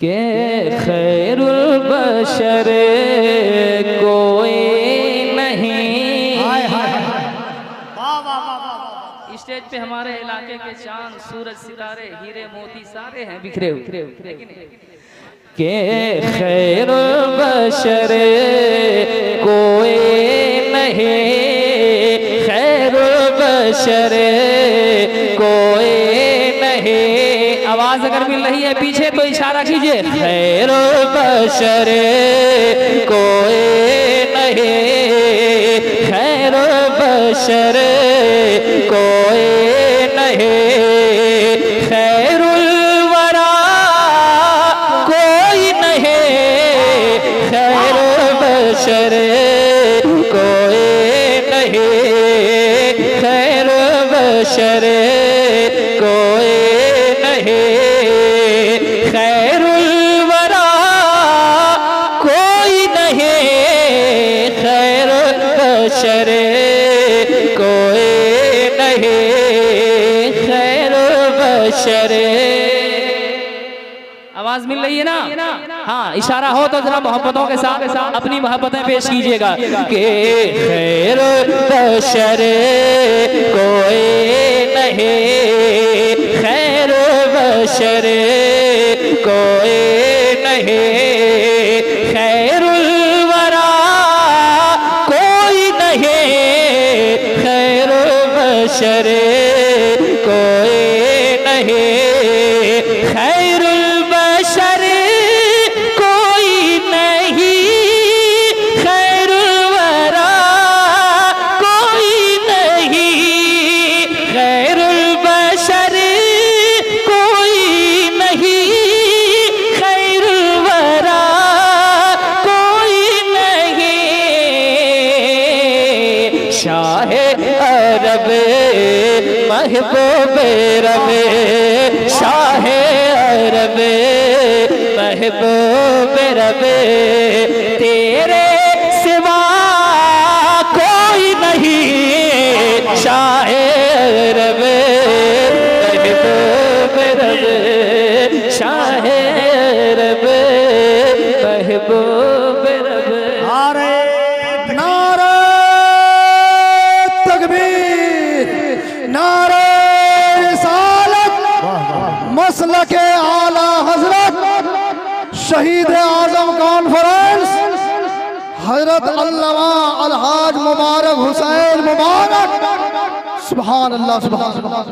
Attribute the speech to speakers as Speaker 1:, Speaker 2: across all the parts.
Speaker 1: के खैरुल बशर कोई नहीं। स्टेज पे हमारे इलाके के चांद सूरज सितारे हीरे मोती सारे हैं बिखरे हुए। के खैरुल बशर कोई नहीं, खैरुल बशर कोई नहीं। आवाज अगर मिल रही है पीछे तो इशारा कीजिए। खैरुल बशर कोई नहीं, खैरुल बशर कोई नहीं, खैरुल वरा कोई नहीं, खैरुल बशर कोई नहीं, खैरुल बशर कोई नहीं, खैरुल वरा कोई नहीं, खैरुल बशर कोई नहीं, खैरुल बशर। आवाज मिल रही है ना? हाँ, इशारा हो तो जरा मोहब्बतों के साथ अपनी मोहब्बतें पेश कीजिएगा। के खैरुल बशर कोई नहीं, खैरुल बशर कोई नहीं, खैरुल वरा कोई नहीं, खैरुल बशर कोई नहीं, खैरुल बशर कोई नहीं, खैरुल वरा कोई नहीं, खैरुल बशर कोई नहीं, खैरुल वरा कोई नहीं। शाहे अरब महबूब रब, शाहे अरब महबूब रब, तेरे सिवा कोई नहीं। शाहे अरब महबूब रब, शाहे अरब महबूब रब।
Speaker 2: नारे तकबीर, नारे रिसालत, मसलके आला हजरत शहीद आजम कॉन्फ्रेंस हजरत अल्लामा अलहाज मुबारक हुसैन मुबारक। सुभान अल्लाह, सुभान अल्लाह।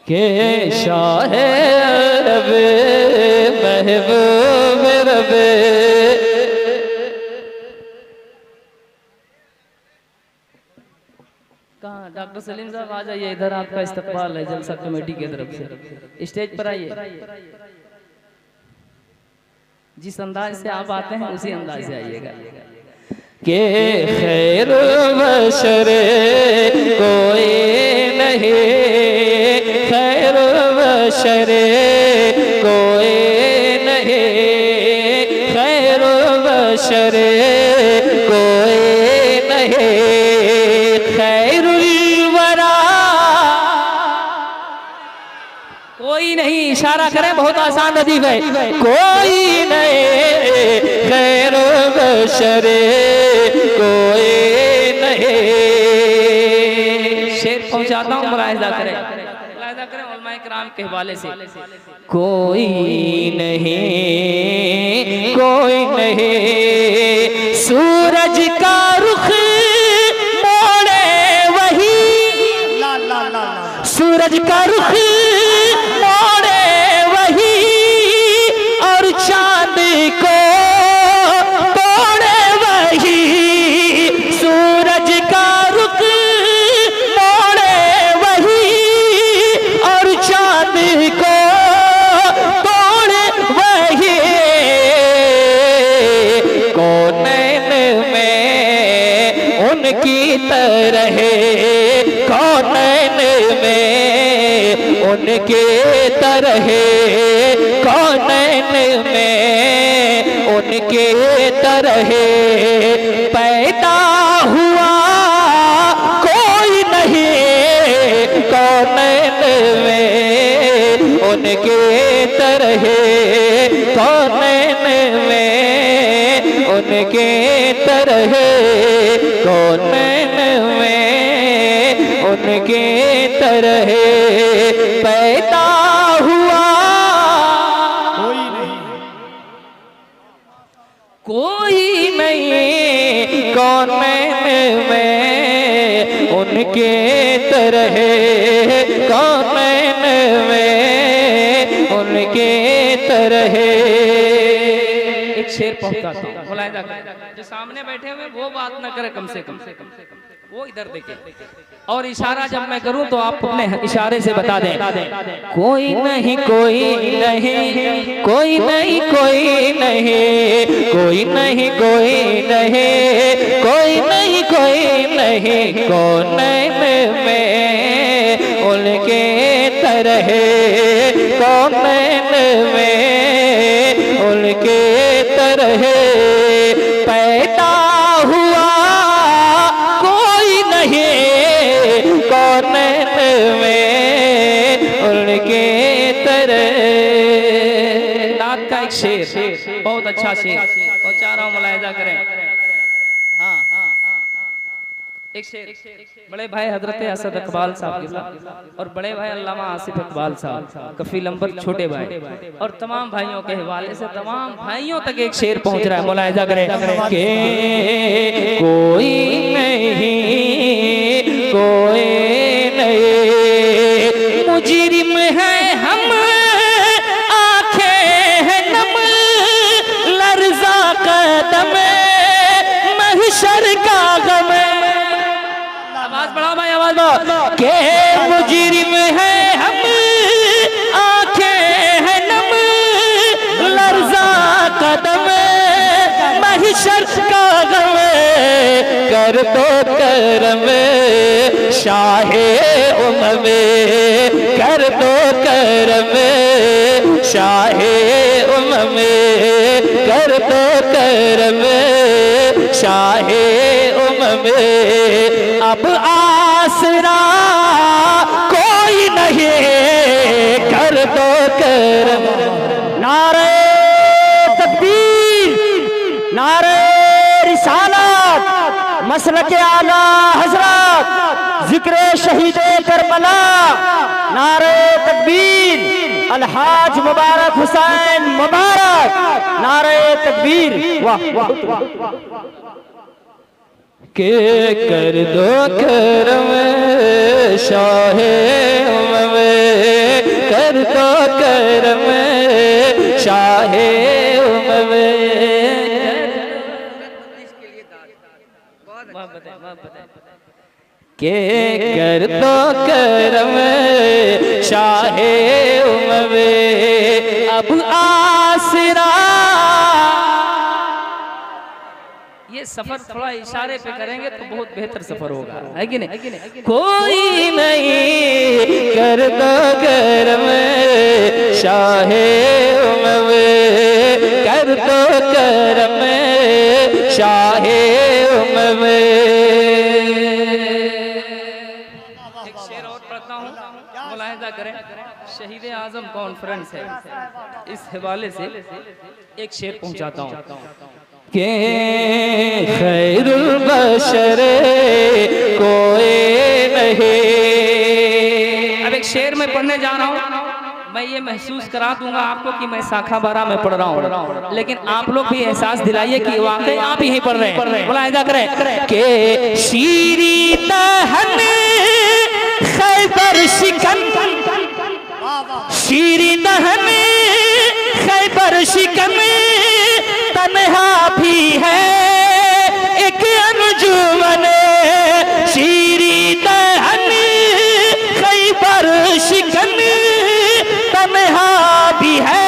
Speaker 1: के शाहे अरब महबूब रब, कहाँ डॉक्टर सलीम साहब आ जाइए, इधर आपका इस्तकबाल है जलसा कमेटी की तरफ से। स्टेज पर आइए, जिस अंदाज से आप आते हैं उसी अंदाज से आइएगा। के खैरुल बशर कोई नहीं, खैरुल बशर कोई नहीं, खैरुल बशर कोई नहीं, खैरुल वरा कोई नहीं। इशारा करें, बहुत आसान लतीफ है। कोई नहीं, खैरुल बशर कोई नहीं। शेर पहुंचाता हूँ, मुलाहिजा करें, मुलाहिजा करें उलमाए किराम के हवाले से। कोई नहीं, कोई नहीं, सूरज का रुख मोड़े वही, सूरज का रुख मोड़े वही, और चांद को तोड़े वही, सूरज का रुख मोड़े वही, और चांद को तोड़े वही। कौनैन में उनकी तरह, कौनैन में उनके तरह, कौनैन में उनके तरह पैदा हुआ कोई नहीं, कौनैन में उनके तरह कौनैन में उनके तरह कौनैन में उनके तरह पैदा हुआ कोई नहीं कौनैन में उनके तरह कौनैन में उनके तरह। एक शेर पहुंचाता हूं, मुलाहिजा करें, जो सामने बैठे हुए वो बात ना करे, कम से कम वो इधर देखे और इशारा जब मैं करूं तो आप अपने इशारे से बता दें कोई नहीं कोई नहीं कोई नहीं कोई नहीं कोई नहीं कोई नहीं कोई नहीं कोई नहीं कौनैन में उनके तरह कौनैन में उनके तरह पैदा हुआ कोई नहीं कौनैन में उनके तरह। नात का एक शेर, बहुत अच्छा शेर पहुंचा रहा हूं, मुलाहिजा करें। हाँ एक शेर बड़े भाई हजरत असद इकबाल साहब के साथ और बड़े भाई अल्लामा आसिफ इकबाल साहब कफील अंबर छोटे भाई और तमाम भाइयों के हवाले से तमाम भाइयों तक एक शेर पहुंच रहा है, मुलाहिजा करें कि कोई नहीं कोई नहीं मुजरिम है हम आंखें हैं नम लर्जा कदम महशर का गम। आवाज बढ़ाओ भाई, आवाज बढ़ाओ के मुजरिम है हम आंखें हैं नम लर्जा कदम महशर का गम कर दो करम शाहे उमम कर दो करम शाहे उमम कर दो करम शाहे उमम। अब आसरा कोई नहीं कर दो करम। नारे तकबीर नारे रिसालत मसलके आला हजरत जिक्र शहीदे करबला नारे तकबीर अलहाज मुबारक हुसैन मुबारक नारे तकबीर। वाह वाह के कर दो करम शाहे उमम कर दो करम शाहे उमम। के कर दो करम शाहे उमम। अब आसरा ये सफर थोड़ा इशारे पे करेंगे तो बहुत बेहतर सफर होगा, है कि नहीं? कोई नहीं कर दो करम शाहे उमम कर दो करम शाहे उमम। एक शेर और पढ़ता हूँ, मुलाहिजा करें। शहीद आजम कॉन्फ्रेंस है, इस हवाले से एक शेर पहुंचाता हूँ के खैरुल बशर कोई नहीं। अब एक शेर में पढ़ने जा रहा हूँ, मैं ये महसूस करा दूंगा आपको कि मैं शाखा बारा में पढ़ रहा हूँ, लेकिन आप लोग भी एहसास दिलाइए कि वाकई आप यहीं पढ़ रहे हैं। मुलाहिजा करें के शीरी दहन खैबर शिकन शीरी दहन खैबर शिकन तन्हा भी है एक अंजुमन शीरी दहन खैबर शिकन तन्हा भी है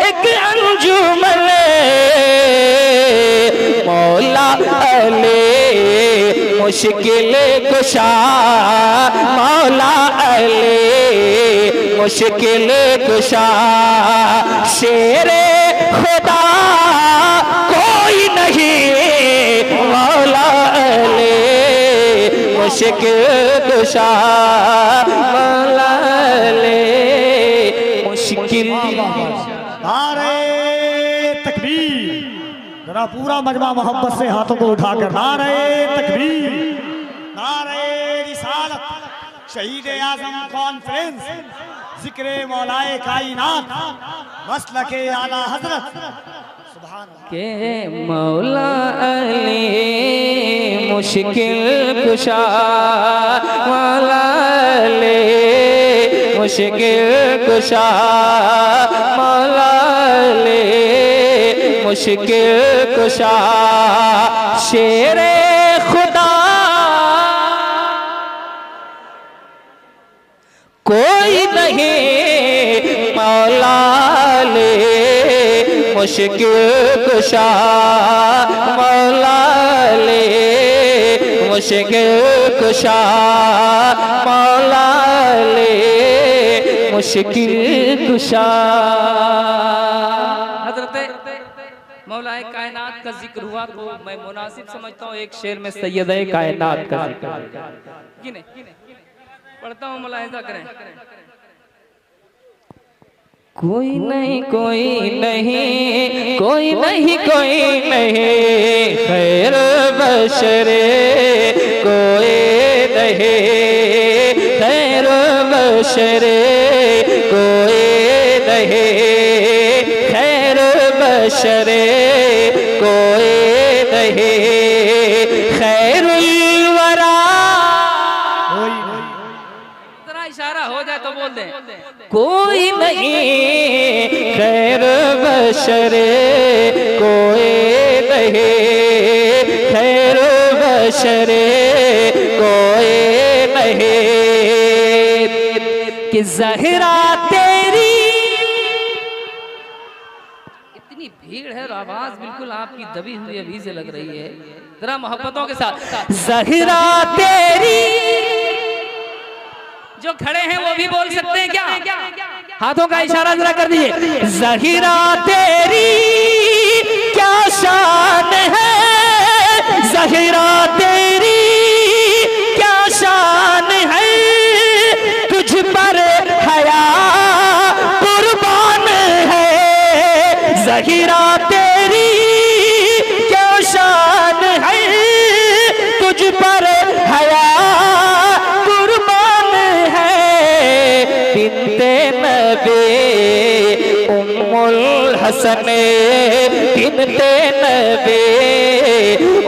Speaker 1: एक अंजुमन। मौला अली मुश्किल कुशा मौला अली मुश्किल कुशा शेरे खुदा कोई नहीं मौला अली मुश्किल कुशा मौला अली मुश्किल
Speaker 3: नारे तकबीर। जरा पूरा मजमा मोहब्बत से हाथों को उठाकर नारे तकबीर, नारे रिसालत, शहीद आजम कॉन्फ्रेंस, जिक्र मौलाए कायनात, मसलके आला हजरत
Speaker 1: के मौला अली मुश्किल कुशा, मौला अली मुश्किल कुशा, मौला अली मुश्किल कुशा, शेरे खुदा कोई नहीं मौला ले मुश्किल कुशा, मौला ले मुश्किल कुशा, मौला ले मुश्किल कुशा। हज़रत मौलाए कायनात का जिक्र हुआ तो मैं मुनासिब समझता हूँ एक शेर में सैयद कायनात का जिक्र पढ़ता हूँ, मुलाहिजा करें। कोई नहीं कोई नहीं कोई नहीं कोई नहीं खैर बशरे, कोई नहीं खैर बशरे, कोई नहीं खैर बशरे, कोई नहीं खैरुल वरा। जरा इशारा हो जाए तो बोल दें, कोई नहीं खैर बशरे, कोई नहीं खैर बशरे, कोई नहीं कि ज़हरा तेरी। इतनी भीड़ है और आवाज बिल्कुल आपकी दबी हुई अभी से लग रही है। जरा मोहब्बतों के साथ, ज़हरा तेरी। जो खड़े हैं वो भी बोल सकते हैं क्या? हाथों का इशारा जरा कर दीजिए। ज़हीरा तेरी क्या शान है, ज़हीरा तेरी क्या शान है, तुझ पर हया कुर्बान है। ज़हीरा तेरी क्या शान है, तुझ पर हया बिनते नबी उम्मुल हसन, बिनते नबी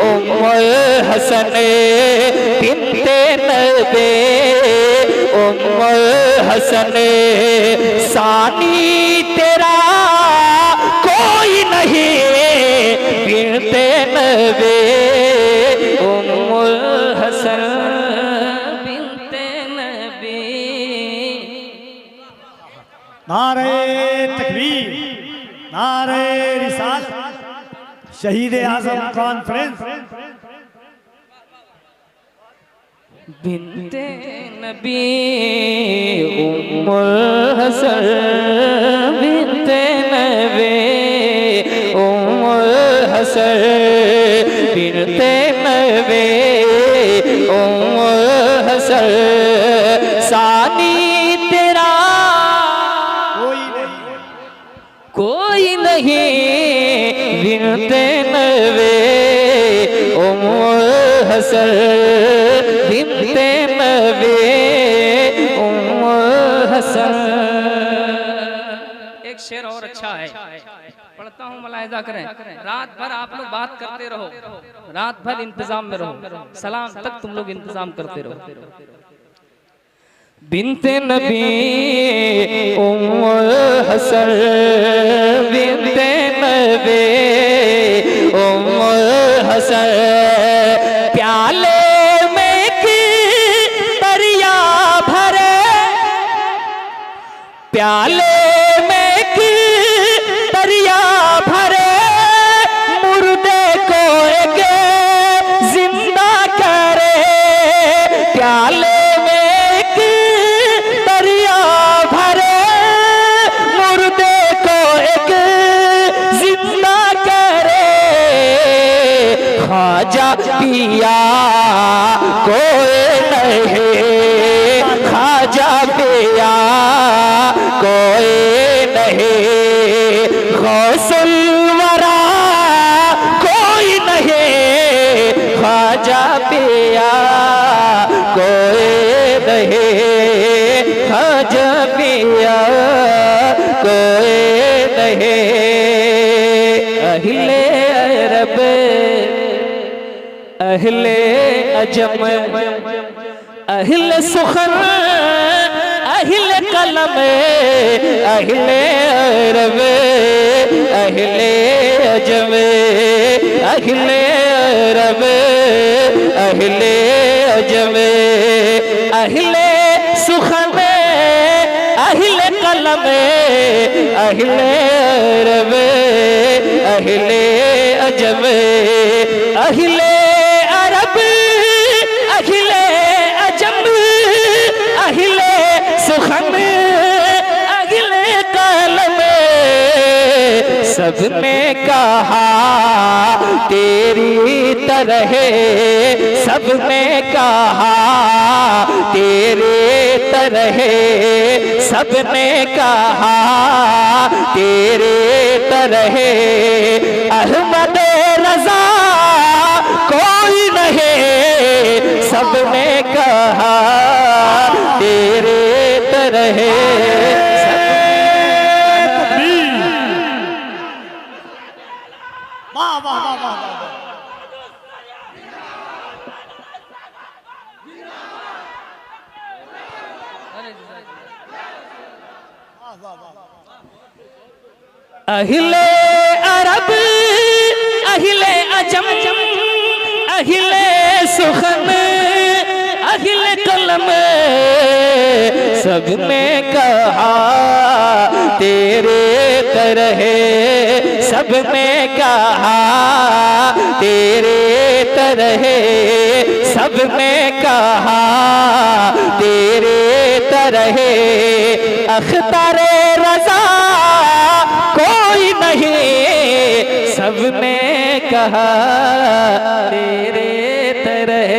Speaker 1: उम्मुल हसन, बिनते नबी उम्मुल हसन। सानी तेरा कोई नहीं, बिनते नबी उम्मुल हसन,
Speaker 3: नारे तकबीर, नारे रिसालत, शहीद आजम कॉन्फ्रेंस।
Speaker 1: बिनते नबी उम्मुल हसन, बिनते नबी उम्मुल हसन, बिनते नबी उम्मुल हसन। सानी तेरा कोई नहीं, बिनते नबी उम्मुल हसन, बिनते नबी उम्मुल हसन। एक शेर और अच्छा है, पढ़ता हूँ, मुलाहिजा करें। रात भर आप लोग बात करते रहो, रात भर इंतजाम में रहो, सलाम तक तुम लोग इंतजाम करते रहो। बिनते नबी उम्मुल हसन, बिनते नबी उम्मुल हसन। प्याले में की दरिया भरे, प्याले में की दरिया भरे, मुर्दे को एक जिंदा करे। प्याले ख्वाजा पिया कोई नहीं, ख्वाजा पिया कोई नहीं, गौसुल वरा कोई नहीं, ख्वाजा पिया कोई नहीं, ख्वाजा पिया कोई नहीं। अहले अरब अहले अजम अहले सुखन अहले कलम अहले अरब अहले अजम अहले अरब अहले अजम अहले सुखन अहले कलम अहले अरब अहले अजम अहले अरब अहले अजम अहले सुखन अहले कलम सबने कहा तेरी तरह, सबने कहा तेरे तरह, सबने कहा तेरे तरह। अहमद रजा कोई नहीं, सबने कहा तेरे तरह।
Speaker 3: वाह वाह वाह वाह वाह।
Speaker 1: अहिले अरब अहिले अजम अहिले सुखन अहिले कलम सबने कहा तेरे तरह, सबने कहा तेरे तरह, सबने कहा तेरे तरह। अख्तारे रजा कोई नहीं, सबने कहा तेरे तरह,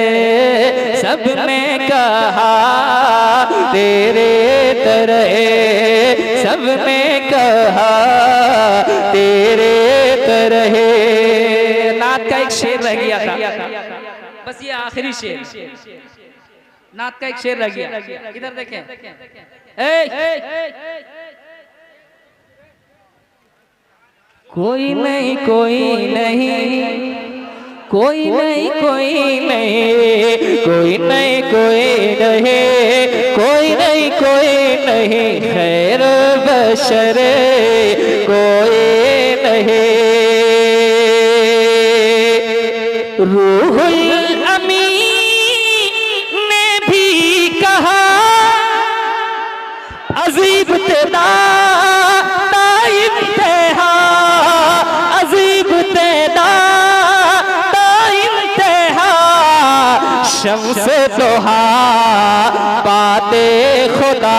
Speaker 1: सबने कहा तेरे तरह, सबने कहा तेरे तरह। नात का एक शेर रह गया था, बस ये आखिरी शेर, नात का एक शेर रह गया। इधर देखें, कोई नहीं कोई नहीं, कोई नहीं कोई नहीं, कोई नहीं कोई नहीं, कोई नहीं कोई नहीं, खैर बशर कोई नहीं। रूहुल अमीन ने भी कहा अजीब तेरा इंतहा, अजीब तेरा इंतहा, शम्स दोहा बाते खुदा,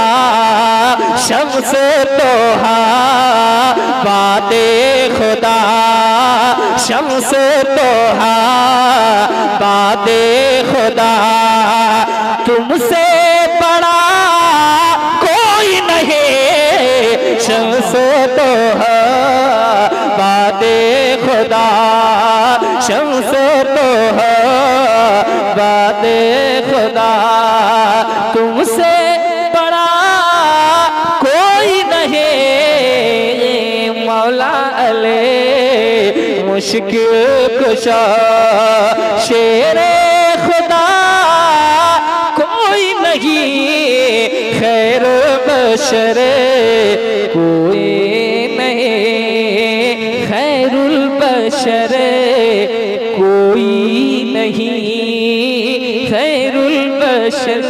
Speaker 1: शम्स दोहा बाते खुदा, शम्स दोहा बाते खुदा। तुमसे बड़ा कोई नहीं, शम्स दोहा बाते खुदा, शम्स दोहा बाते खुदा। तुमसे बड़ा कोई नहीं, मौला अले मुश्किल कुशा, शेरे खुदा कोई नहीं, खैर बशर कोई नहीं, खैरुल बशर कोई नहीं, खैरुल बशर